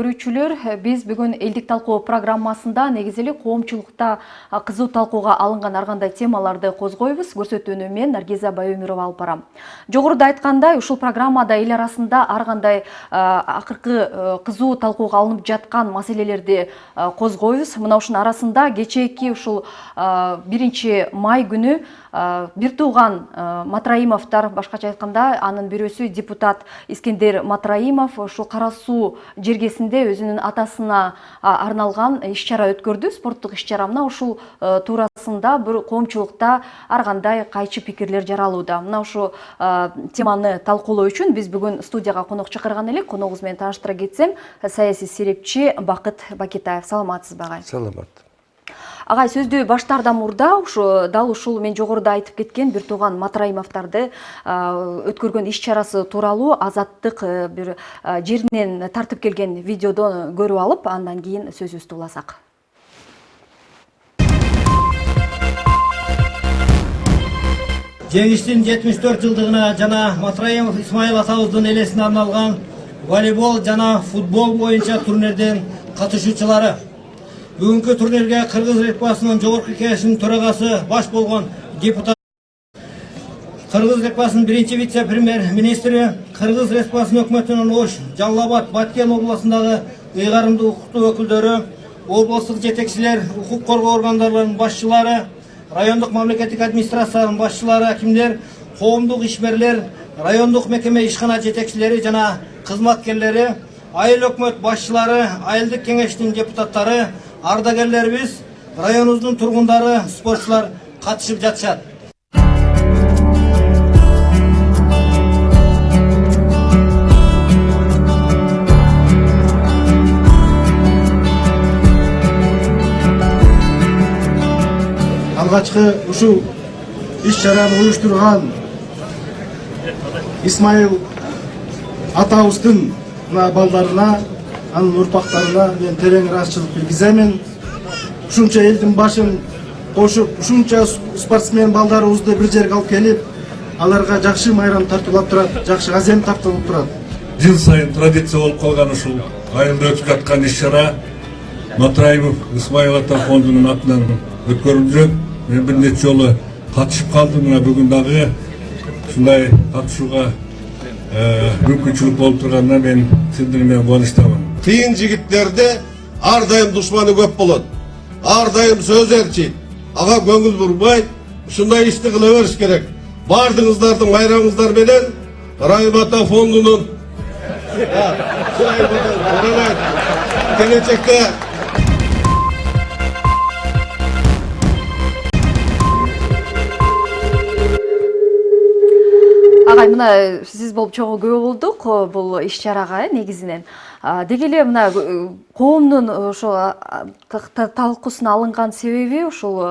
көрүүчүлөр, биз бүгүн элдик талкуу программасында негизи эле коомчулукта кызуу талкууга алынган ар кандай темаларды козгойбуз. Көрсөтүүнү мен Наргиза Байөмүрова алып барам. Жогоруда айткандай, ушул программада эл арасында ар кандай акыркы кызуу талкууга алынып жаткан маселелерди козгойбуз. Мына ушунун арасында кечээки ушул 1-май күнү бир тууган Матраимовдор, башкача айтканда, анын бирөөсү депутат Искендер Матраимов ушул Кара Суу жергесинде өзүнүн атасына арналган иш-чара өткөрдү, спорттук иш-чара. Мына ушул туурасында бир коомчулукта ар кандай кайчы пикирлер жаралууда. Мына ушу теманы талкуулоо үчүн биз бүгүн студияга конок чакырган элек. Коногубуз менен тааныштыра кетсем, саясий серепчи Бакыт Бакетаев. Саламатсызбы, агай? Саламат. Агай, сөздү баштаардан мурда дал ушул мен жогоруда айтып кеткен бир тууган Матраимовдорду өткөргөн иш-чарасы тууралуу Азаттык бир жеринен тартып келген видеодон көрүп алып, андан кийин сөзүбүздү уласак. Жеңиштин 74 жылдыгына жана Матраимов Исмаил атабыздын элесине арналган волейбол жана футбол боюнча турнирдин катышуучулары. Бүгүнкү турнирге Кыргыз Республикасынын Жогорку Кеңешинин төрагасы баш болгон депутат, Кыргыз Республикасынын биринчи вице-премьер-министри, Кыргыз Республикасынын өкмөтүнүн Ош, Жалал Абад, Баткен областындагы ыйгарымдуу укуктуу өкүлдөрү, облустук жетекчилер, укук коргоо органдарынын башчылары, райондук мамлекеттик администрациянын башчылары, акимдер, коомдук ишмерлер, райондук мекеме ишкана жетекчилери жана кызматкерлери, айыл өкмөт башчылары, айылдык кеңештин депутаттары, ардагерлерибиз, районубуздун тургундары, спортчулар катышып жатышат. Алгачкы ушул иш-чараны уюштурган Исмаил атабыздын балдарына, анын урпактарына мен терең ыраазычылык билгиземин. Ушунча элдин башын кошуп, ушунча спортсмен балдарыбызды бир жерге алып келип, аларга жакшы майрам тартуулап турат, жакшы азем тартылып турат. Жыл сайын традиция болуп калган ушул айылда өтүп жаткан иш-чара Матраимов Исмаил ата фондунун атынан өткөрүлүп жүрөт. Мен бир нече жолу катышып калдым. Мына бүгүн дагы ушундай катышууга мүмкүнчүлүк болуп турганына мен сиздер менен кубанычтамын. Кыйын жигиттерде ар дайым душманы көп болот. Ар дайым сөз ээрчийт. Ага көңүл бурбай, ушундай ишти кыла бериш керек. Бардыгыңыздардын майрамыңыздар менен Райым ата фондунун келечекте Агай, мына сиз болуп чогуу күбө болдук бул иш-чарага негизинен. Деги эле мына коомдун ошо талкуусуна алынган себеби ушул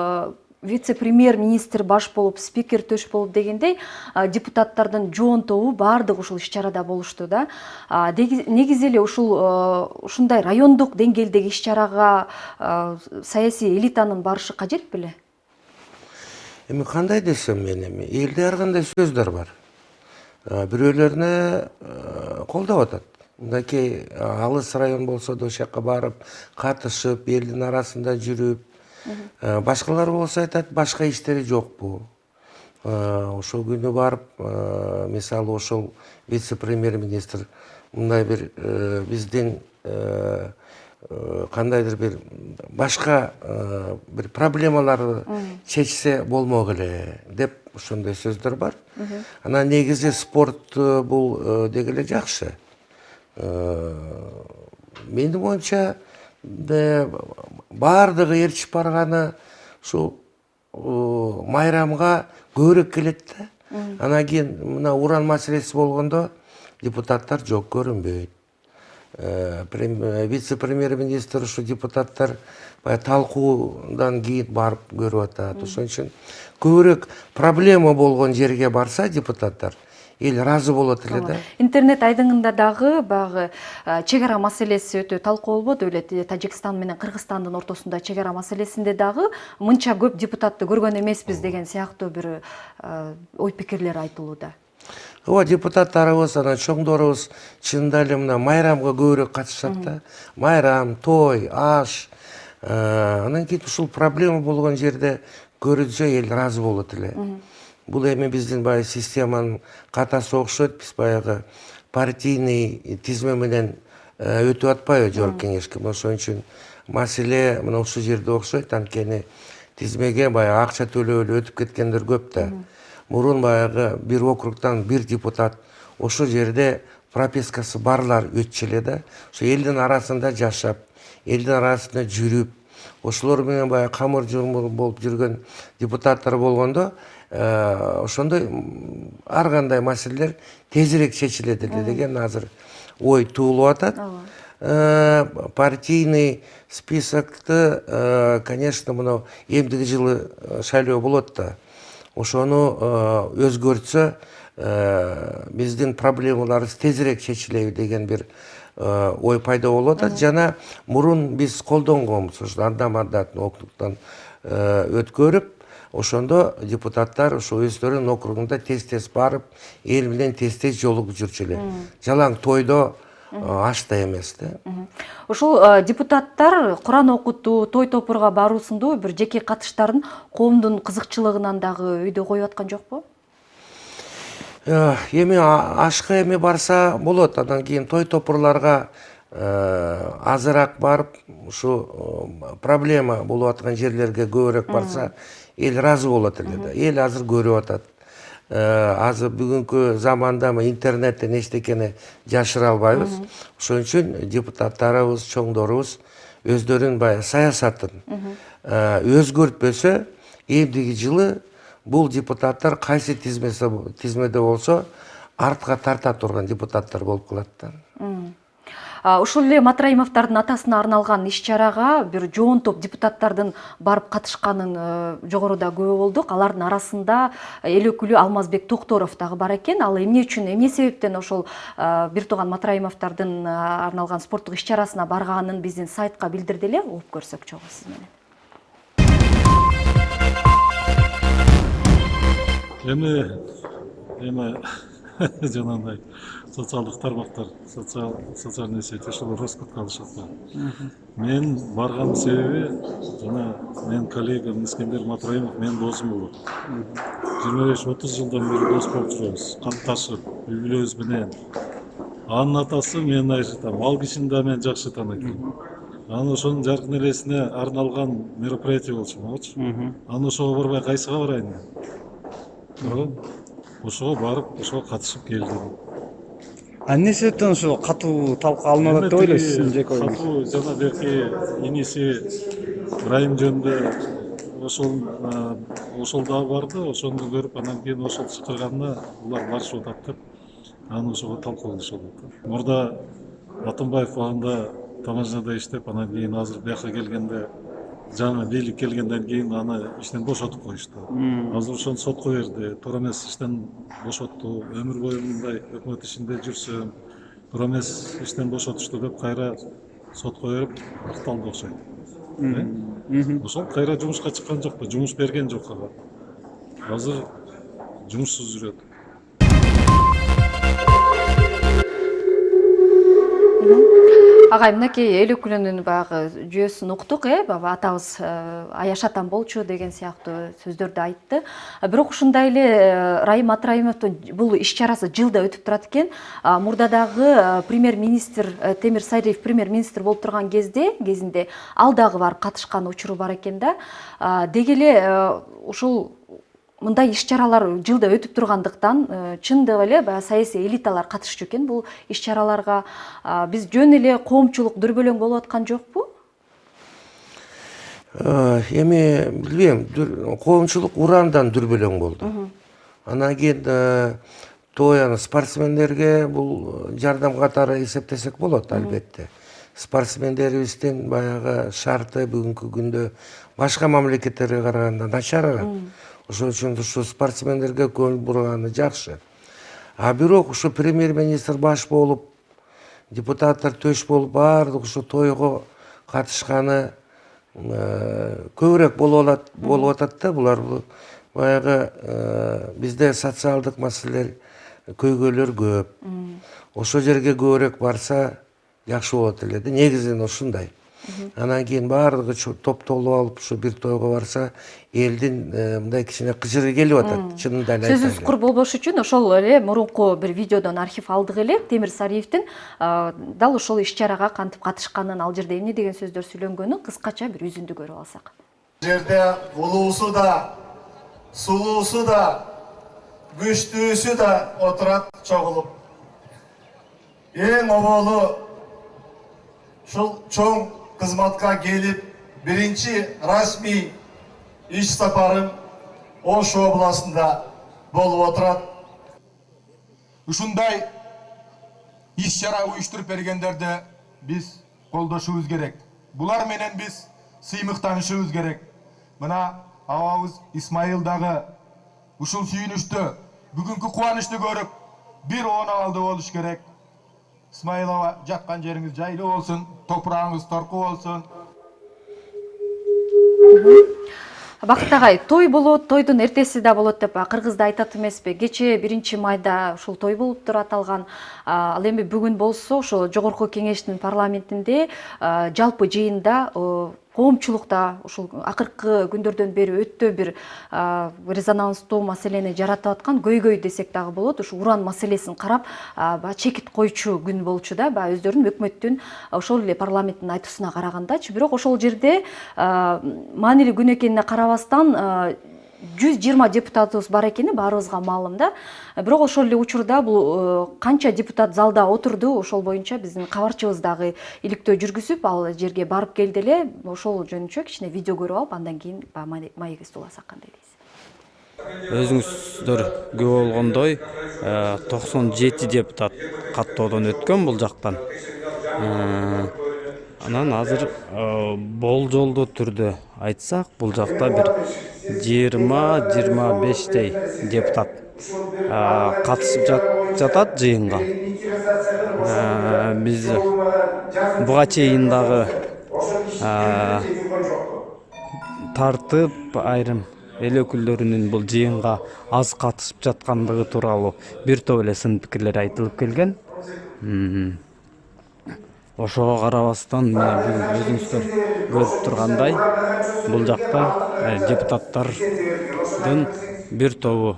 вице-премьер-министр баш болуп, спикер төш болуп дегендей, депутаттардын жоон тобу баардыгы ушул иш-чарада болушту да. Негизи эле ушундай райондук деңгээлдеги иш-чарага саясий элитанын барышы кажет беле? Эми кандай десем мен, элде ар кандай сөздөр бар. Бирөөлөрүнө колдоп атат. Мынакей алыс район болсо да ошол барып, катышып, элдин арасында жүрүп, башкалар болсо айтат, башка иштери жокпу. Ошол күнү барып, мисалы ошол вице-премьер-министр мындай бир биздин кандайдыр бир башка бир проблемаларды чечсе болмок эле деп ошондой сөздөр бар. Анан негизи спорт бул деги эле жакшы. Менин оюмча баардыгы ээрчип барганы ушул майрамга көбүрөөк келет да. Анан кийин мына уран маселеси болгондо депутаттар жок көрүнбөйт. Вице-премьер-министр ушу депутаттар талкуудан кийин барып көрүп атат. Ошон үчүн көбүрөөк проблема болгон жерге барса депутаттар, эл ыраазы болот эле да. Интернет айдыңында дагы багы чек ара маселеси өтө талкуу болбоду эле. Тажикстан менен Кыргызстандын ортосунда чек ара маселесинде дагы мынча көп депутатты көргөн эмеспиз деген сыяктуу бир ой пикирлер айтылууда. ооба депутаттарыбыз анан чоңдорубуз чынында эле мына майрамга көбүрөөк катышат да. Майрам, той, аш. Анан кийин ушул проблема болгон жерде көрүлсө эл ыраазы болот эле. Бул эми биздин баягы системанын катасы окшойт. Биз баягы партийный тизме менен өтүп атпайбы жогорку кеңешке. Ошон үчүн маселе мына ушул жерде окшойт. Анткени тизмеге баягы акча төлөп эле өтүп кеткендер көп да. Мурун баягы бир округдан бир депутат ошол жерде пропискасы барлар өтчү эле да. Ошо элдин арасында жашап, элдин арасында жүрүп, ошолор менен баягы камыр жумур болуп жүргөн депутаттар болгондо ошондой ар кандай маселелер тезирээк чечилет эле деген азыр ой туулуп атат. Партийный списокты, конечно, мына эмдиги жылы шайлоо болот да. Ошону өзгөртсө биздин проблемаларыбыз тезирээк чечилеби деген бир ой пайда болуп атат. Жана мурун биз колдонгонбуз ошо анда-мандатын округдан өткөрүп, ошондо депутаттар ошо өздөрүнүн округунда тез-тез барып, эл менен тез-тез жолугуп жүрчү эле. Жалаң тойдо ашта эмес да. Ушул депутаттар Куран окутуу, той топурга баруу сындуу бир жеке катыштарын коомдун кызыкчылыгынан дагы үйдө коюп аткан жокпу? Эми ашка эми барса болот. Андан кийин той топурларга азыраак барып, ушу проблема болуп аткан жерлерге көбүрөөк барса, эл ыраазы болот эле да. Эл азыр көрүп атат. Азыр бүгүнкү заманда интернеттен эчтекени жашыра албайбыз. Ошон үчүн депутаттарыбыз, чоңдорубуз өздөрүнүн баягы саясатын өзгөртпөсө, эмдиги жылы бул депутаттар кайсы тизмеде болсо артка тарта турган депутаттар болуп калат да. Ушул эле Матраимовдордун атасына арналган иш-чарага бир жоон топ депутаттардын барып катышканын жогоруда көрүп болдук. Алардын арасында эл өкүлү Алмазбек Токторов дагы бар экен. Ал эмне үчүн, эмне себептен ошол бир тууган Матраимовдордун арналган спорттук иш-чарасына барганын биздин сайтка билдирди эле. Угуп көрсөк чогуу сиз менен. Эми жанагындай социалдык тармактар, социальный сеть ошол роскотко алышат да. Мен барган себеби жана менин коллегам Искендер Матраимов менин досум болот. 25-30 жылдан бери дос болуп жүрөбүз, катташып, үй бүлөбүз менен. Анын атасы менин айшытам, ал кишини да мен жакшы тааныйм. Анан ошонун жаркын элесине арналган мероприятие болчу, болчу. Анан ошого барбай кайсыга барайын? Ошого барып, ошого катышып келдим. Эмне себептен ошо катуу талкуу алынып атат деп ойлойсуз сиздин жеке оюңуз? Катуу жана берки иниси райым жөнүндө ошол дагы барды, ошону көрүп анан кийин ошол чакырганда булар барышып атат деп анан ошого талкуу кылышып атат. Мурда Атымбаев убагында тамажнада иштеп, анан кийин азыр бияка келгенде жаңы бийлик келгенден кийин аны иштен бошотуп коюшту. Азыр ошону сотко берди. Туура эмес иштен бошотту. Өмүр бою мындай өкмөт ишинде жүрсөм, туура эмес иштен бошотушту деп кайра сотко берип акталды окшойт. Ошол кайра жумушка чыккан жокпу, жумуш берген жок ага. Азыр жумушсуз жүрөт. Агай, мынакей эл өкүлүнүн баягы жүйөсүн уктук, атабыз Аяш атам болчу деген сыяктуу сөздөрдү айтты. Бирок ушундай эле Райым Матраимовдун бул иш-чарасы жылда өтүп турат экен. Мурда дагы премьер-министр Темир Сайриев премьер-министр болуп турган кезинде ал дагы барып катышкан учуру бар экен да. Деги эле ушул мындай иш-чаралар жылда өтүп тургандыктан чындап эле баягы саясий элиталар катышчу экен бул иш-чараларга. Биз жөн эле коомчулук дүрбөлөң болуп аткан жокпу? Эми билбейм, коомчулук урандан дүрбөлөң болду. Анан кийин той спортсмендерге бул жардам катары эсептесек болот албетте. Спортсмендерибиздин баягы шарты бүгүнкү күндө башка мамлекеттерге караганда начарыраак. Ошон үчүн ушу спортсмендерге көңүл бурганы жакшы. Бирок ушу премьер-министр баш болуп, депутаттар төш болуп, баардык ушу тойго катышканы көбүрөөк болуп атат да. Булар баягы бизде социалдык маселелер көйгөйлөр көп. Ошол жерге көбүрөөк барса жакшы болот эле да. Негизинен ушундай. Анан кийин баардыгы топтолуп алып ушу бир тойго барса элдин мындай кичине кыжыры келип атат. Чынында эле сөзүңүз кур болбош үчүн ошол эле мурунку бир видеодон архив алдык эле. Темир Сариевдин дал ошол иш-чарага кантип катышканын, ал жерде эмне деген сөздөр сүйлөнгөнүн кыскача бир үзүндү көрүп алсак. Жерде улуусу да, сулуусу да, күчтүүсү да отурат чогулуп. Эң оболу ушул чоң кызматка келип, биринчи расмий иш сапарым Ош областында болуп отурат. Ушундай иш-чара уюштуруп бергендерди биз колдошубуз керек. Булар менен биз сыймыктанышыбыз керек. Мына абабыз Исмайыл дагы ушул сүйүнүштү, бүгүнкү кубанычты көрүп, бир оонабалды болуш керек. Исмайыл аба, жаткан жериңиз жайлуу болсун, топурагыңыз торку болсун. Бакыт агай, той болот, тойдун эртеси да болот деп кыргызда айтат эмеспи? Кече 1-майда ушул той болуптур аталган. Ал эми бүгүн болсо ошо жогорку кеңештин парламентинде жалпы жыйында коомчулукта ушул акыркы күндөрдөн бери өтө бир резонанстуу маселени жаратып аткан көйгөй десек дагы болот. Ушу уран маселесин карап, чекит койчу күн болчу да, өздөрүнүн өкмөттүн ошол эле парламенттин айтуусуна карагандачы. Бирок ошол жерде маанилүү күн экенине карабастан 120 депутатыбыз бар экени баарыбызга маалым да. Бирок ошол эле учурда бул канча депутат залда отурду, ошол боюнча биздин кабарчыбыз дагы иликтөө жүргүзүп, ал жерге барып келди эле. Ошол жөнүнчө кичине видео көрүп алып, андан кийин маегибизди уласак кандай дейсиз? Өзүңүздөр көп болгондой 97 депутат каттоодон өткөн бул жактан. Анан азыр болжолдуу түрдө айтсак, бул жакта бир 20-25 депутат катышып жатат жыйынга. Биз буга чейин дагы тартып айрым эл өкүлдөрүнүн бул жыйынга аз катышып жаткандыгы тууралуу бир топ эле сын пикирлер айтылып келген. Ошого карабастан бүгүн өзүңүздөр көрүп тургандай, бул жакта депутаттардын бир тобу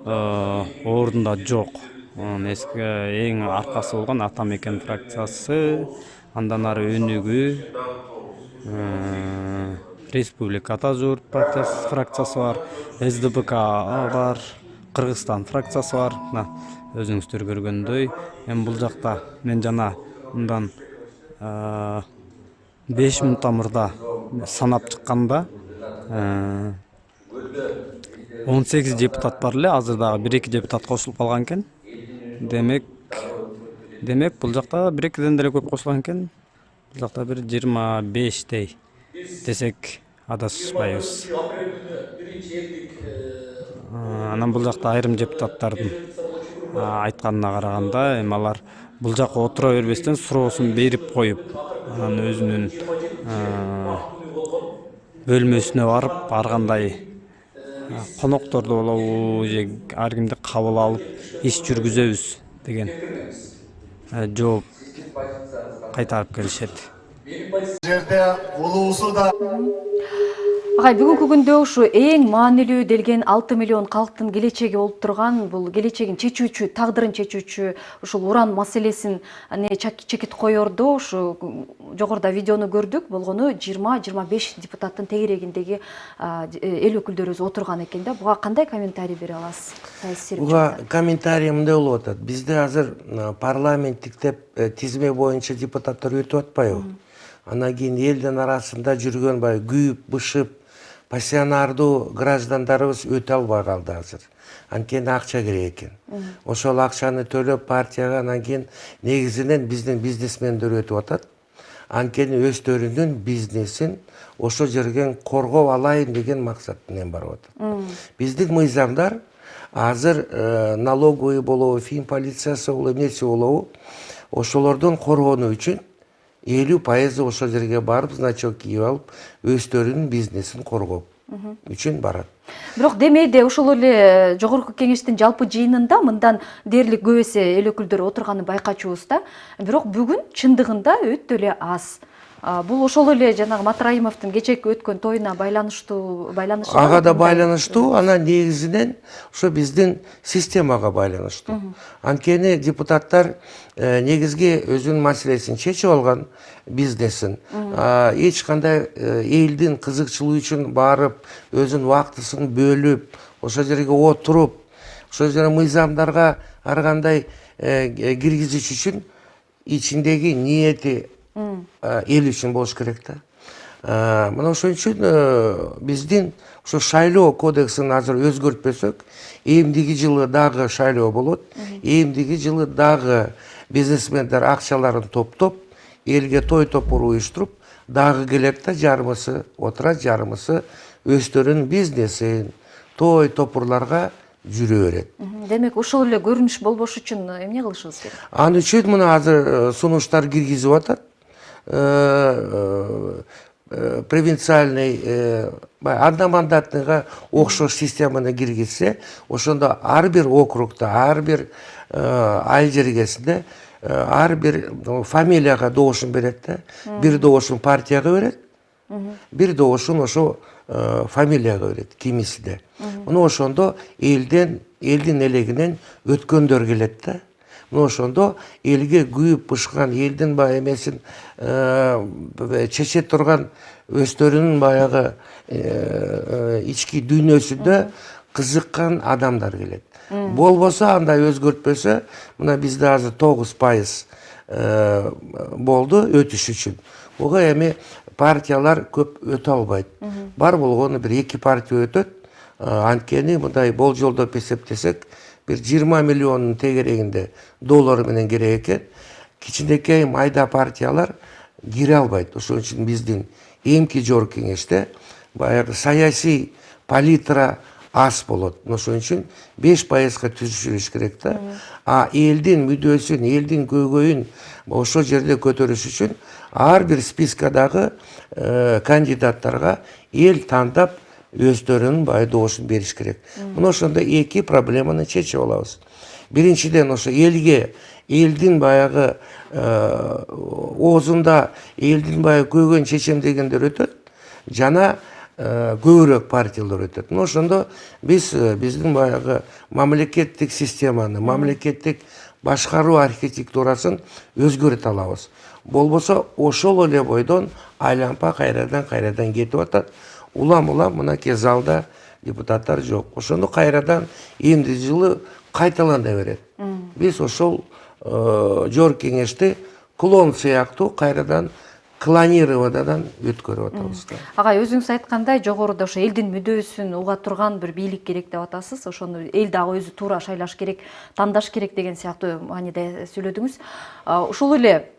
ордунда жок. Эң аркасы болгон Ата Мекен фракциясы, андан ары Өнүгүү, Республика Ата Журт фракциясы бар, СДПК бар, Кыргызстан фракциясы бар. Өзүңүздөр көргөндөй, эми бул жакта мен жана мындан 5 минуттан мурда санап чыкканда 18 депутат бар эле, азыр дагы 1-2 депутат кошулуп калган экен. Демек бул жакта 1-2ден деле көп кошулган экен. Бул жакта бир 25 десек адашпайбыз. Анан бул жакта айрым депутаттардын айтканына караганда, эми алар бул жакка отура бербестен суроосун берип коюп, анан өзүнүн бөлмөсүнө барып, ар кандай конокторду болобу же ар кимди кабыл алып иш жүргүзөбүз деген жооп кайтарып келишет. Жерде улуусу да. Агай, бүгүнкү күндө ушу эң маанилүү делген 6 миллион калктын келечеги болуп турган, бул келечегин чечүүчү, тагдырын чечүүчү ушул уран маселесин чекит коердо, ушу жогоруда видеону көрдүк, болгону 20-25 депутаттын тегерегиндеги эл өкүлдөрүбүз отурган экен да. Буга кандай комментарий бере аласыз? Буга комментарий мындай болуп атат. Бизде азыр парламенттик деп тизме боюнча депутаттар өтүп атпайбы? Анан кийин элдин арасында жүргөн күйүп, бышып, пассионардуу граждандарыбыз өтө албай калды азыр. Анткени акча керек экен. Ошол акчаны төлөп партияга, анан кийин негизинен биздин бизнесмендер өтүп атат. Анткени өздөрүнүн бизнесин ошол жерге коргоп алайын деген максат менен барып атат. Биздин мыйзамдар азыр налоговый болобу, фин полициясы болобу, эмнеси болобу, ошолордон коргонуу үчүн 50% ошол жерге барып, значок кийип алып, өздөрүнүн бизнесин коргоп үчүн барат. Бирок демейде ошол эле жогорку кеңештин жалпы жыйынында мындан дээрлик көп эсе эл өкүлдөрү отурганын байкачубуз да. Бирок бүгүн чындыгында өтө эле аз. Бул ошол эле жанагы Матраимовдун кечээки өткөн тоюна байланыштуу Ага да байланыштуу, анан негизинен ошо биздин системага байланыштуу. Анткени депутаттар негизги өзүнүн маселесин чечип алган, бизнесин. Эч кандай элдин кызыкчылыгы үчүн барып, өзүнүн убактысын бөлүп, ошол жерге отуруп, ошол жерде мыйзамдарга ар кандай киргизиш үчүн ичиндеги ниети эл үчүн болуш керек да. Мына ошон үчүн биздин ошо шайлоо кодексин азыр өзгөртпөсөк, эмдиги жылы дагы шайлоо болот. Эмдиги жылы дагы бизнесмендер акчаларын топтоп, элге той топур уюштуруп, дагы келет да, жарымысы отурат, жарымысы өздөрүнүн бизнесин, той топурларга жүрө берет. Демек ошол эле көрүнүш болбош үчүн эмне кылышыбыз керек? Ал үчүн мына азыр сунуштар киргизип атат. Провинциальный одномандатныйга окшош системаны киргизсе, ошондо ар бир округда, ар бир айыл жергесинде ар бир фамилияга добушун берет да. Бир добушун партияга берет, бир добушун ошо фамилияга берет кимисиде. Мына ошондо элдин элегинен өткөндөр келет да. Мына ошондо элге күйүп бышкан, элдин баягы эмесин чече турган өздөрүнүн баягы ички дүйнөсүндө кызыккан адамдар келет. Болбосо, андай өзгөртпөсө, мына бизде азыр 9% болду өтүш үчүн. Буга эми партиялар көп өтө албайт. Бар болгону бир 2 партия өтөт. Анткени мындай болжолдоп эсептесек, бир 20 миллиондун тегерегинде доллар менен керек экен. Кичинекей майда партиялар кире албайт. Ошон үчүн биздин эмки жогорку кеңеште баягы саясий палитра аз болот. Ошон үчүн 5%га түзүшүш керек да. Элдин мүддөсүн, элдин көйгөйүн ошол жерде көтөрүш үчүн ар бир спискадагы кандидаттарга эл тандап өздөрүнүн баягы добушун бериш керек. Мына ошондо 2 проблеманы чечип алабыз. Биринчиден ошо элге, элдин баягы оозунда элдин баягы көйгөйүн чечем дегендер өтөт, жана көбүрөөк партиялар өтөт. Мына ошондо биздин баягы мамлекеттик системаны, мамлекеттик башкаруу архитектурасын өзгөртө алабыз. Болбосо ошол эле бойдон айлампа кайрадан кетип атат. Улам мынакей залда депутаттар жок. Ошону кайрадан эмди жылы кайталана берет. Биз ошол жогорку кеңешти клон сыяктуу кайрадан клонированиядан өткөрүп атабыз. Агай, өзүңүз айткандай, жогоруда ошо элдин мүдөөсүн уга турган бир бийлик керек деп атасыз. Ошону эл дагы өзү туура шайлаш керек, тандаш керек деген сыяктуу мааниде сүйлөдүңүз. Ошол эле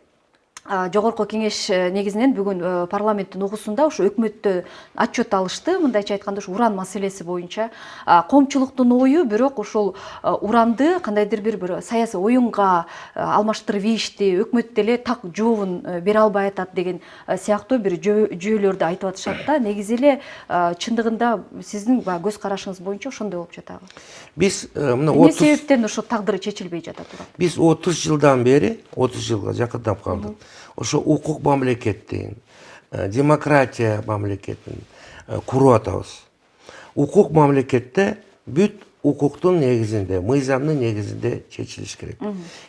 жогорку кеңеш негизинен бүгүн парламенттин угусунда ошо өкмөттө отчет алышты. Мындайча айтканда ушу уран маселеси боюнча коомчулуктун ою, бирок ошол уранды кандайдыр бир саясий оюнга алмаштырып ийишти, өкмөт деле так жообун бере албай атат деген сыяктуу бир жүйөлөрдү айтып атышат да. Негизи эле чындыгында сиздин көз карашыңыз боюнча ошондой болуп жатабы? Биз мына эмне себептен ошо тагдыры чечилбей жатат? Биз 30 жылдан бери, 30 жылга жакындап калдык. Ошо укук мамлекеттин, демократия мамлекетин куруп атабыз. Укук мамлекетте бүт укуктун негизинде, мыйзамдын негизинде чечилиш керек.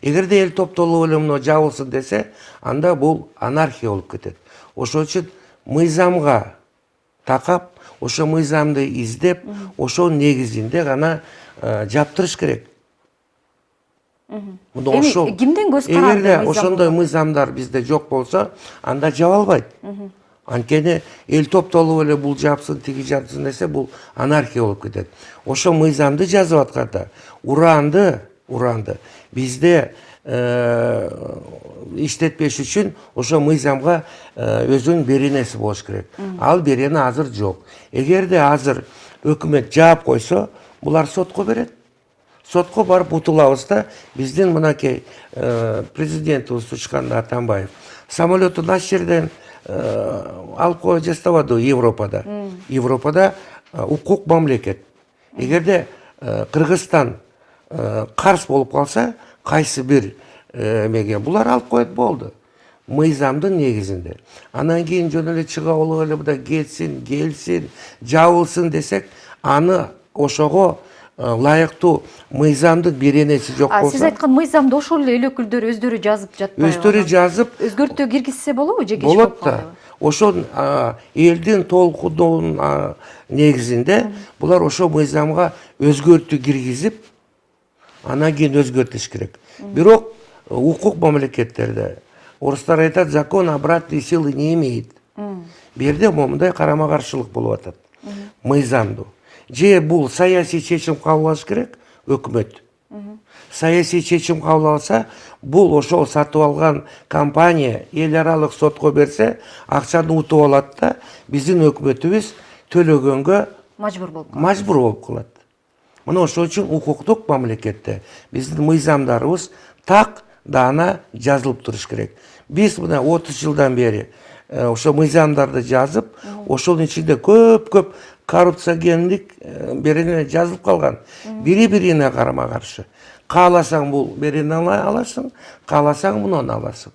Эгерде эл топтолуп эле мына жабылсын десе, анда бул анархия болуп кетет. Ошон үчүн мыйзамга такап, ошо мыйзамды издеп, ошол негизинде гана жаптырыш керек. Эми кимдин көз каранды? Эгерде ошондой мыйзамдар бизде жок болсо, анда жаба албайт. Анткени эл топтолуп эле бул жапсын, тиги жапсын десе, бул анархия болуп кетет. Ошо мыйзамды жазып атканда, уранды бизде иштетпеш үчүн ошо мыйзамга өзүнүн беренеси болуш керек. Ал берене азыр жок. Эгерде азыр өкмөт жаап койсо, булар сотко берет. Сотко барып утулабыз да, биздин мынакей президентибиз Учкан Атамбаев самолетту наш жерден алып коюп жатабады Европада. Европада укук мамлекет. Эгерде Кыргызстан каршы болуп калса, кайсы бир эмеге булар алып коет болду. Мыйзамдын негизинде. Анан кийин жөн эле чыга болуп эле буда кетсин, келсин, жабылсын десек, аны ошого ылайыктуу мыйзамдын беренеси жок болсо. Сиз айткан мыйзамды ошол эле эл өкүлдөрү өздөрү жазып жатпайбы? Өздөрү жазып, өзгөртүү киргизсе болобу же кеч болот болуп да. калдыбы? Ошол элдин толкунунун негизинде булар ошол мыйзамга өзгөртүү киргизип, анан кийин өзгөртүш керек. Бирок укук мамлекеттерде орустар айтат, закон обратной силы не имеет. Берде момундай карама каршылык болуп атат. Мыйзамдуу. Же бул саясий чечим кабыл алыш керек, өкмөт. Саясий чечим кабыл алса, бул ошол сатып алган компания эл аралык сотко берсе, акчаны утуп алат да, биздин өкмөтүбүз төлөгөнгө мажбур болуп калат. Мына ошол үчүн укуктук мамлекетте биздин мыйзамдарыбыз так даана жазылып туруш керек. Биз мына 30 жылдан бери ошо мыйзамдарды жазып, ошонун ичинде көп коррупциогендик берене жазылып калган. Бири-бирине карама каршы. Кааласаң бул берени аласың, кааласаң муну аласың.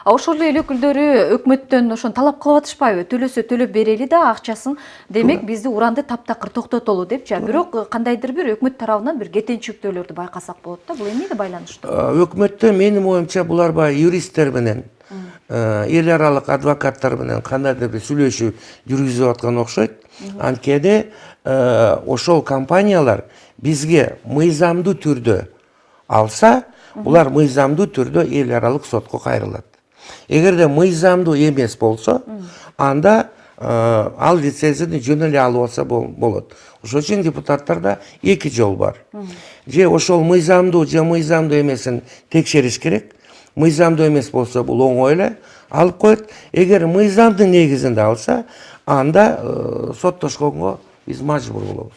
Ошол эле эл өкүлдөрү өкмөттөн ошону талап кылып атышпайбы? Төлөсө төлөп берели да акчасын, демек бизди уранды таптакыр токтотолу депчи. Бирок кандайдыр бир өкмөт тарабынан бир кетенчиктөөлөрдү байкасак болот да. Бул эмнеге байланыштуу? Өкмөттө менин оюмча булар баягы юристтер менен, эл аралык адвокаттар менен кандайдыр бир сүйлөшүү жүргүзүп аткан окшойт. Анткени ошол компаниялар бизге мыйзамдуу түрдө алса, булар мыйзамдуу түрдө эл аралык сотко кайрылат. Эгерде мыйзамдуу эмес болсо, анда ал лицензияны жөн эле алып алса болот. Ошол үчүн депутаттарда эки жол бар. Же ошол мыйзамдуу же мыйзамдуу эмесин текшериш керек. Мыйзамдуу эмес болсо бул оңой эле алып коет. Эгер мыйзамдын негизинде алса, анда соттошконго биз мажбур болобуз.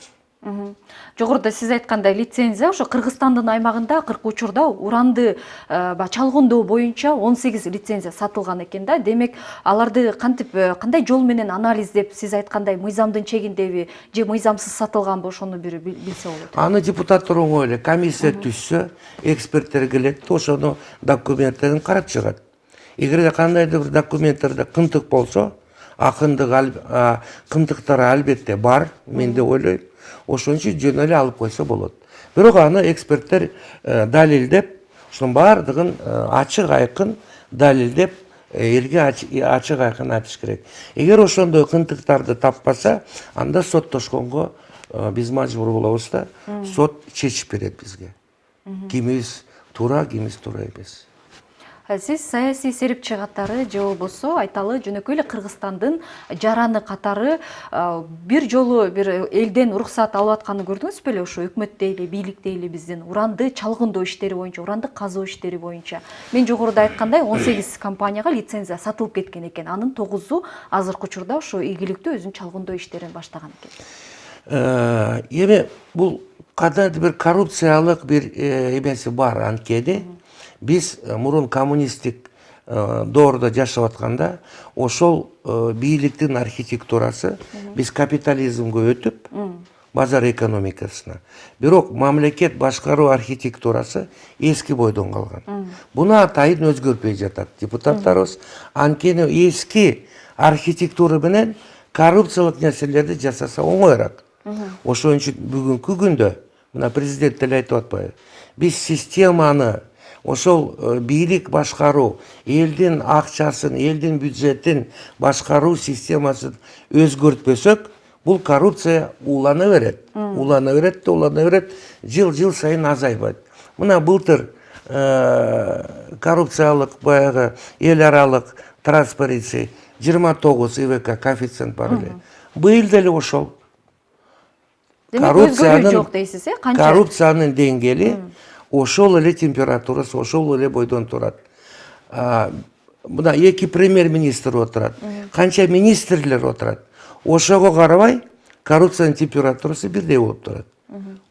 Жогоруда сиз айткандай лицензия ошо Кыргызстандын аймагында 40 учурда уранды чалгындоо боюнча 18 лицензия сатылган экен да. Демек аларды кантип кандай жол менен анализдеп, сиз айткандай мыйзамдын чегиндеби же мыйзамсыз сатылганбы, ошону бир билсе болот. Аны депутаттар оңой эле, комиссия түзсө, эксперттер келет, ошону документтерин карап чыгат. Эгерде кандайдыр бир документтерде кымтык болсо, кымтыктары албетте бар, мен деп ойлойм. Ошон үчүн жөн эле алып койсо болот. Бирок аны эксперттер далилдеп, ошонун баардыгын ачык айкын далилдеп, элге ачык айкын айтыш керек. Эгер ошондой кымтыктарды таппаса, анда соттошконго биз мажбур болобуз да, сот чечип берет бизге. Кимибиз туура, кимибиз туура эмес. Сиз саясий серепчи катары же болбосо айталы жөнөкөй эле Кыргызстандын жараны катары бир жолу бир элден уруксат алып атканын көрдүңүз беле? Ошо өкмөт дейли, бийлик дейли биздин уранды чалгындоо иштери боюнча, уранды казуу иштери боюнча. Мен жогоруда айткандай 18 компанияга лицензия сатылып кеткен экен. Анын 9-у азыркы учурда ошо ийгиликтүү өзүнүн чалгындоо иштерин баштаган экен. Эми бул кандайдыр бир коррупциялык бир эмеси бар, анткени биз мурун коммунисттик доордо жашап атканда ошол бийликтин архитектурасы биз капитализмге өтүп, базар экономикасына. Бирок мамлекет башкаруу архитектурасы эски бойдон калган. Буну атайын өзгөртпөй жатат депутаттарыбыз. Анткени эски архитектура менен коррупциялык нерселерди жасаса оңоюраак. Ошон үчүн бүгүнкү күндө мына президент деле айтып атпайбы? Биз системаны ошол бийлик башкаруу, элдин акчасын, элдин бюджетин башкаруу системасын өзгөртпөсөк, бул коррупция улана берет, жыл сайын азайбайт. Мына былтыр коррупциялык баягы эл аралык транспаrency 29 ИВК коэффициент бар эле. Быйыл деле ошол. Коррупциянын деңгээли ошол эле температурасы, ошол эле бойдон турат. Мына эки премьер-министр отурат, канча министрлер отурат. Ошого карабай коррупциянын температурасы бирдей болуп турат.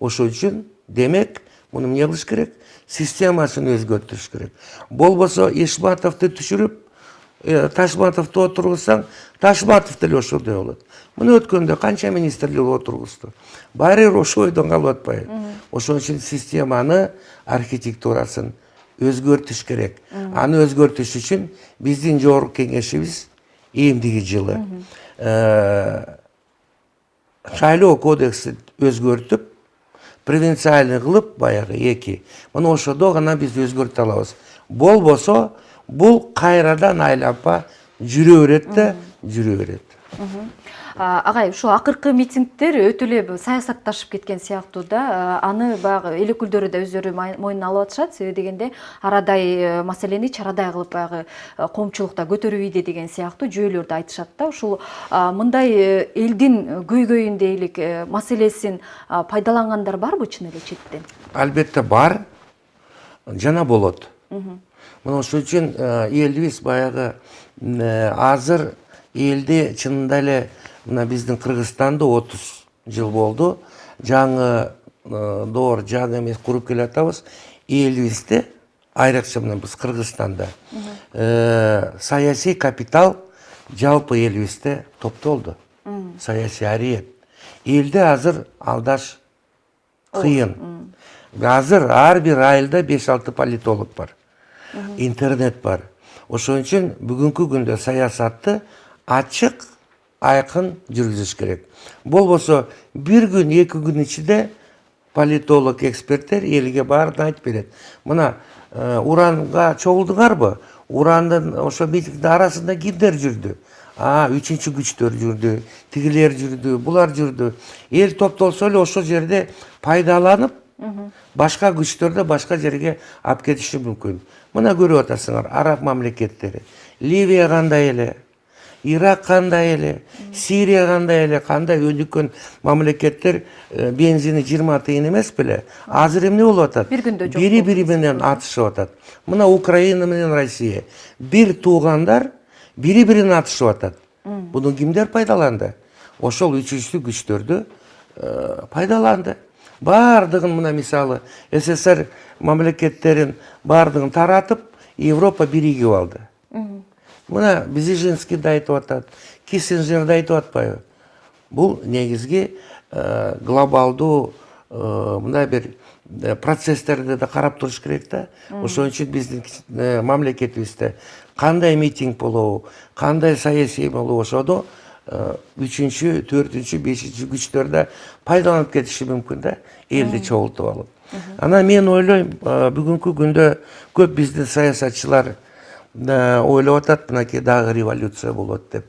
Ошол үчүн демек муну эмне кылыш керек? Системасын өзгөртүш керек. Болбосо Ишматовду түшүрүп, Ташматовду отургузсаң, Ташматов деле ошондой болот. Мына өткөндө канча министрлер отургузду. Баары ошо ойдон калып атпайбы. Ошон үчүн системаны, архитектурасын өзгөртүш керек. Аны өзгөртүш үчүн биздин жогорку кеңешибиз эмдиги жылы шайлоо кодексин өзгөртүп, провинциальный кылып баягы 2. Мына ошодо гана биз өзгөртө алабыз. Болбосо бул кайрадан айланпа жүрө берет да, жүрө берет. Агай, ушу акыркы митингдер өтө эле саясатташып кеткен сыяктуу да. Аны баягы эл өкүлдөрү да өздөрү мойнуна алып атышат. Себеби дегенде арадай маселени чарадай кылып баягы коомчулукта көтөрүп ийди деген сыяктуу жүйөлөрдү айтышат да. Ушул мындай элдин көйгөйүн дейлик маселесин пайдалангандар барбы чын эле четтен? Албетте бар, жана болот. Мына ошон үчүн элибиз баягы азыр элде чынында эле мына биздин Кыргызстанда 30 жыл болду. Жаңы доор, жаңы эмес куруп келатабыз. Элибизде, айрыкча мына биз Кыргызстанда саясий капитал жалпы элибизде топтолду. Саясий ариет. Элде азыр алдаш кыйын. Азыр ар бир айылда 5-6 политолог бар. Интернет бар. Ошон үчүн бүгүнкү күндө саясатты ачык, айкын жүргүзүш керек. Болбосо бир күн, 2 күн ичинде политолог, эксперттер элге баарын айтып берет. Мына уранга чогулдуңарбы? Урандын ошо митингдин арасында кимдер жүрдү? Үчүнчү күчтөр жүрдү, тигилер жүрдү, булар жүрдү. Эл топтолсо эле ошол жерде пайдаланып, башка күчтөрдү башка жерге алып кетиши мүмкүн. Мына көрүп атасыңар, араб мамлекеттери. Ливия кандай эле, Ирак кандай эле, Сирия кандай эле, кандай өнүккөн мамлекеттер бензини 20 тыйын эмес беле? Азыр эмне болуп атат? Бир күндө жок. Бири-бири менен атышып атат. Мына Украина менен Россия. Бир туугандар бири-бирин атышып атат. Буну кимдер пайдаланды? Ошол үчүнчү күчтөрдү пайдаланды. Бардыгын мына мисалы СССР мамлекеттерин бардыгын таратып, Европа биригип алды. Мына Бзижинский да айтып атат, Киссинджер да айтып атпайбы? Бул негизги глобалдуу мына бир процесстерди да карап туруш керек да. Ошон үчүн биздин мамлекетибизде кандай митинг болобу, кандай саясий болобу, ошодо 3-чү, 4-чү, 5-чү күчтөрдө пайдаланып кетиши мүмкүн да, элди чогултуп алып. Анан мен ойлойм, бүгүнкү күндө көп биздин саясатчылар ойлоп атат, мынакей дагы революция болот деп.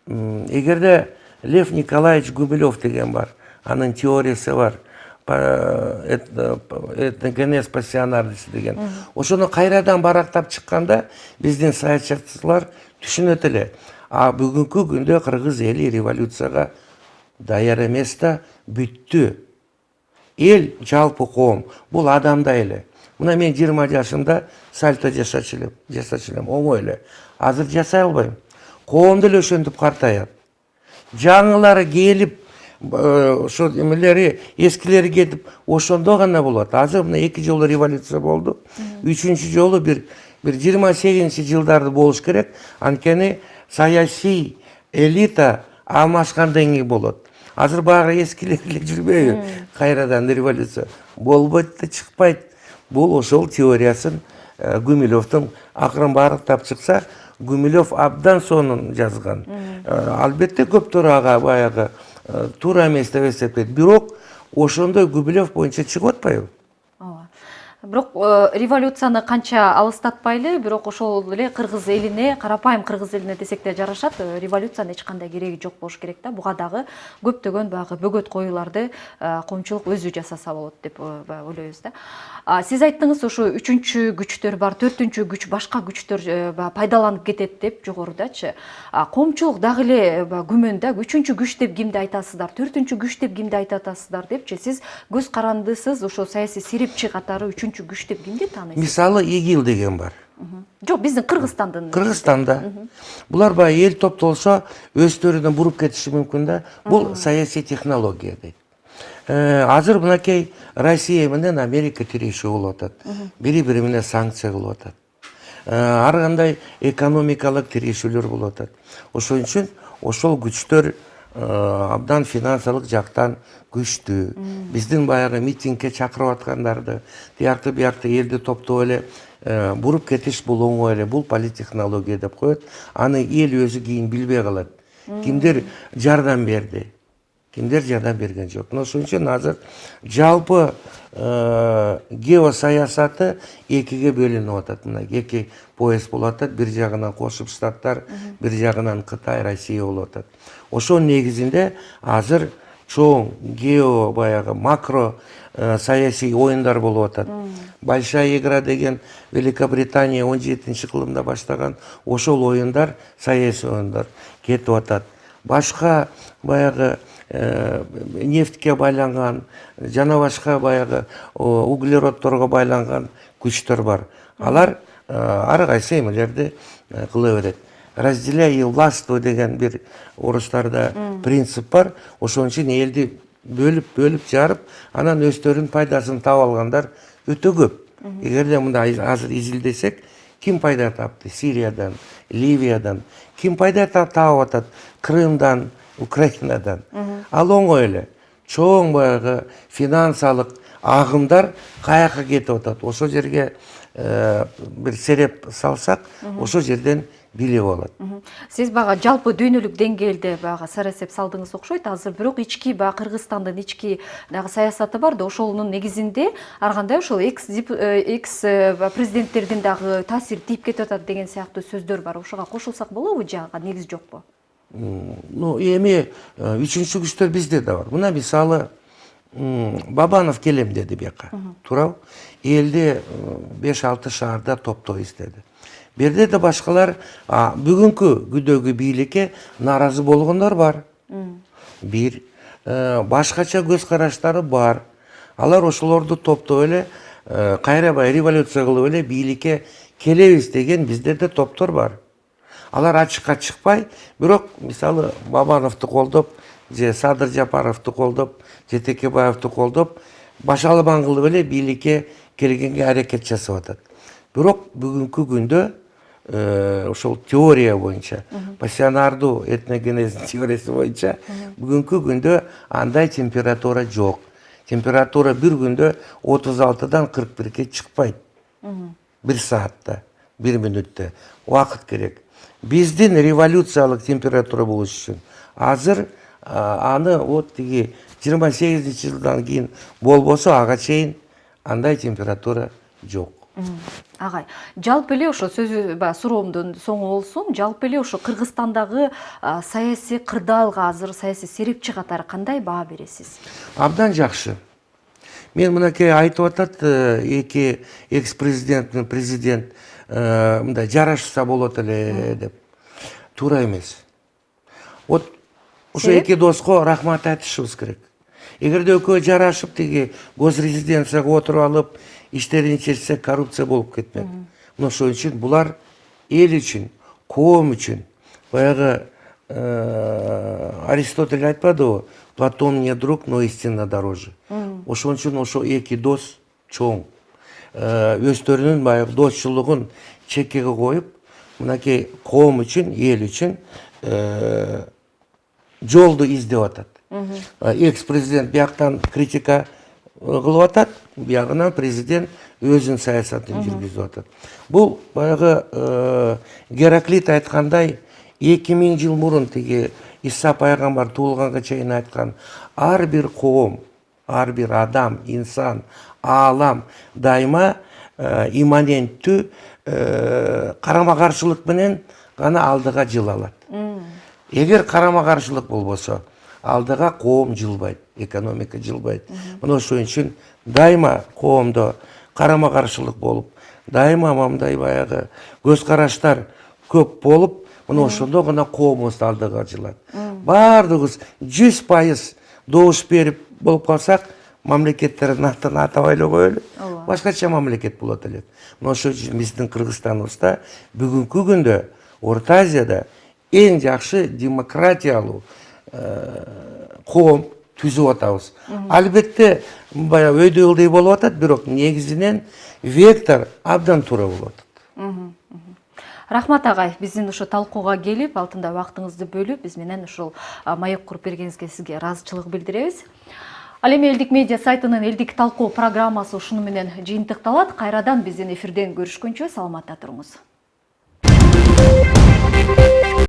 Эгерде Лев Николаевич Гумилев деген бар, анын теориясы бар, этногенез пассионарности деген. Ошону кайрадан барактап чыкканда биздин саясатчылар түшүнөт эле. Бүгүнкү күндө кыргыз эли революцияга даяр эмес да, бүттү. Эл жалпы коом, бул адамдай эле. Мына мен 20 жашымда сальто жасачу элем, оңой эле. Азыр жасай албайм. Коом деле ошентип картаят. Жаңылары келип, ошо эмелери, эскилери кетип, ошондо гана болот. Азыр мына 2 жолу революция болду. 3-чү жолу бир 28-жылдарды болуш керек. Анткени саясий элита алмашкандан кийин болот. Азыр баары эскилер эле жүрбөйбү? Кайрадан революция болбойт да, чыкпайт. Бул ошол теориясын Гумилевдин акырын барктап чыкса, Гумилев абдан сонун жазган. Албетте көптөр ага баягы туура эмес деп эсептейт. Бирок ошондой Гумилев боюнча чыгып атпайбы? Бирок революцияны канча алыстатпайлы, бирок ошол эле кыргыз элине, карапайым кыргыз элине десек да жарашат, революциянын эч кандай кереги жок болуш керек да. Буга дагы көптөгөн баягы бөгөт коюларды коомчулук өзү жасаса болот деп ойлойбуз да. Сиз айттыңыз, ошо 3-чү күчтөр бар, 4-чү күч, башка күчтөр пайдаланып кетет деп жогорудачы. Коомчулук дагы эле күмөн да, 3-чү күч деп кимди айтасыздар, 4-чү күч деп кимди айтасыздар депчи. Сиз көз карандысыз, ошо саясий серепчи катары 3-чү күч деп кимди тааныйсыз? Мисалы ИГИЛ деген бар. Жок, биздин Кыргызстандын. Кыргызстанда. Булар баягы эл топтолсо өздөрүнөн буруп кетиши мүмкүн да. Бул саясий технология дейт. Азыр мынакей Россия менен Америка тирешүү болуп атат. Бири-бири менен санкция кылып атат. ар кандай экономикалык тирешүүлөр болуп атат. Ошон үчүн ошол күчтөр абдан финансылык жактан күчтүү. Биздин баягы митингге чакырып аткандарды тиякты биякты элди топтоп эле буруп кетиш бул оңой эле, бул политтехнология деп коет. Аны эл өзү кийин билбей калат. Кимдер жардам берди, кимдер жардам берген жок. Ошон үчүн азыр жалпы геосаясаты экиге бөлүнүп атат. Мына эки пояс болуп атат. Бир жагынан Кошуп Штаттар, бир жагынан Кытай, Россия болуп атат. Ошонун негизинде азыр чоң гео баягы макро саясий оюндар болуп атат. Большая игра деген Великобритания 17-кылымда баштаган ошол оюндар, саясий оюндар кетип атат. Башка баягы нефтке байланган, жана башка баягы углеродторго байланган күчтөр бар. Алар ар кайсы эмелерди кыла берет. Разделяй и властвуй деген бир орустарда принцип бар. Ошон үчүн элди бөлүп жарып, анан өздөрүнүн пайдасын таап алгандар өтө көп. Эгерде мында азыр изилдесек, ким пайда тапты? Сириядан, Ливиядан. Ким пайда таап атат? Крымдан, Украинадан. Ал оңой эле. Чоң баягы финансалык агымдар каяка кетип атат. Ошол жерге бир сереп салсак, ошол жерден билип алат. Сиз бага жалпы дүйнөлүк деңгээлде бага сарасеп салдыңыз окшойт. Азыр бирок ички бага Кыргызстандын ички дагы саясаты бар да, ошонун негизинде ар кандай ошол экс президенттердин дагы таасири тийип кетип атат деген сыяктуу сөздөр бар. Ошого кошулсак болобу же ага негиз жокпу? Эми үчүнчү күчтөр бизде да бар. Мына мисалы Бабанов келем деди бияка. Туурабы? Элди 5-6 шаарда топтойбуз деди. Берде да башкалар бүгүнкү күдөгү бийликке нааразы болгондор бар. Бир башкача көз караштары бар. Алар ошолорду топтоп эле кайрабай революция кылып эле бийликке келебиз деген бизде да топтор бар. Алар ачыкка чыкпай, бирок мисалы Бабановду колдоп, же Садыр Жапаровду колдоп, же Текебаевду колдоп, баш албан кылып эле бийликке келгенге аракет жасап атат. Бирок бүгүнкү күндө ошол теория боюнча, пассионардуу этногенезин теориясы боюнча бүгүнкү күндө андай температура жок. Температура бир күндө 36-дан 41-ге чыкпайт. Бир саатта, бир мүнөттө. Убакыт керек. Биздин революциялык температура болуш үчүн азыр аны вот тиги 28-жылдан кийин болбосо ага чейин андай температура жок. Агай, жалпы эле ошо суроомдун соңу болсун. Жалпы эле ошо Кыргызстандагы саясий кырдаалга азыр саясий серепчи катары кандай баа бересиз? Абдан жакшы. Мен мынакей айтып атат, эки экс-президент менен президент мындай жарашса болот эле деп. Туура эмес. Вот ошо эки доско рахмат айтышыбыз керек. Эгерде экөө жарашып тиги госрезиденцияга отуруп алып, иштерин чечсе, коррупция болуп кетмек. Мына ошон үчүн булар эл үчүн, коом үчүн, баягы Аристотель айтпадыбы? Платон не друг, но истина дороже. Ошон үчүн ошо эки дос чоң өздөрүнүн баягы досчулугун чекеге коюп, мынакей коом үчүн, эл үчүн жолду издеп атат. Экс-президент бияктан критика кылып атат, биягынан президент өзүнүн саясатын жүргүзүп атат. Бул баягы Гераклит айткандай 2000 жыл мурун тиги Иса пайгамбар туулганга чейин айткан, ар бир коом, ар бир адам, инсан, аалам дайыма имманенттүү карама каршылык менен гана алдыга жылалат. Эгер карама каршылык болбосо, алдыга коом жылбайт, экономика жылбайт. Мына ошон үчүн дайыма коомдо карама каршылык болуп, дайыма мындай баягы көз караштар көп болуп, мына ошондо гана коомубуз алдыга жылат. Баардыгыбыз 100% добуш берип болуп калсак, мамлекеттердин атын атабай эле коелу, башкача мамлекет болот элек. Мына ошон үчүн биздин Кыргызстаныбызда бүгүнкү күндө Орто Азияда эң жакшы демократиялуу коом түзүп атабыз. Албетте баягы өйдө ылдый болуп атат, бирок негизинен вектор абдан туура болуп атат. Рахмат агай, биздин ушу талкууга келип, алтында убактыңызды бөлүп, биз менен ушул маек куруп бергениңизге сизге ыраазычылык билдиребиз. Ал эми Элдик медиа сайтынын элдик талкуу программасы ушуну менен жыйынтыкталат. Кайрадан биздин эфирден көрүшкөнчө саламатта туруңуз.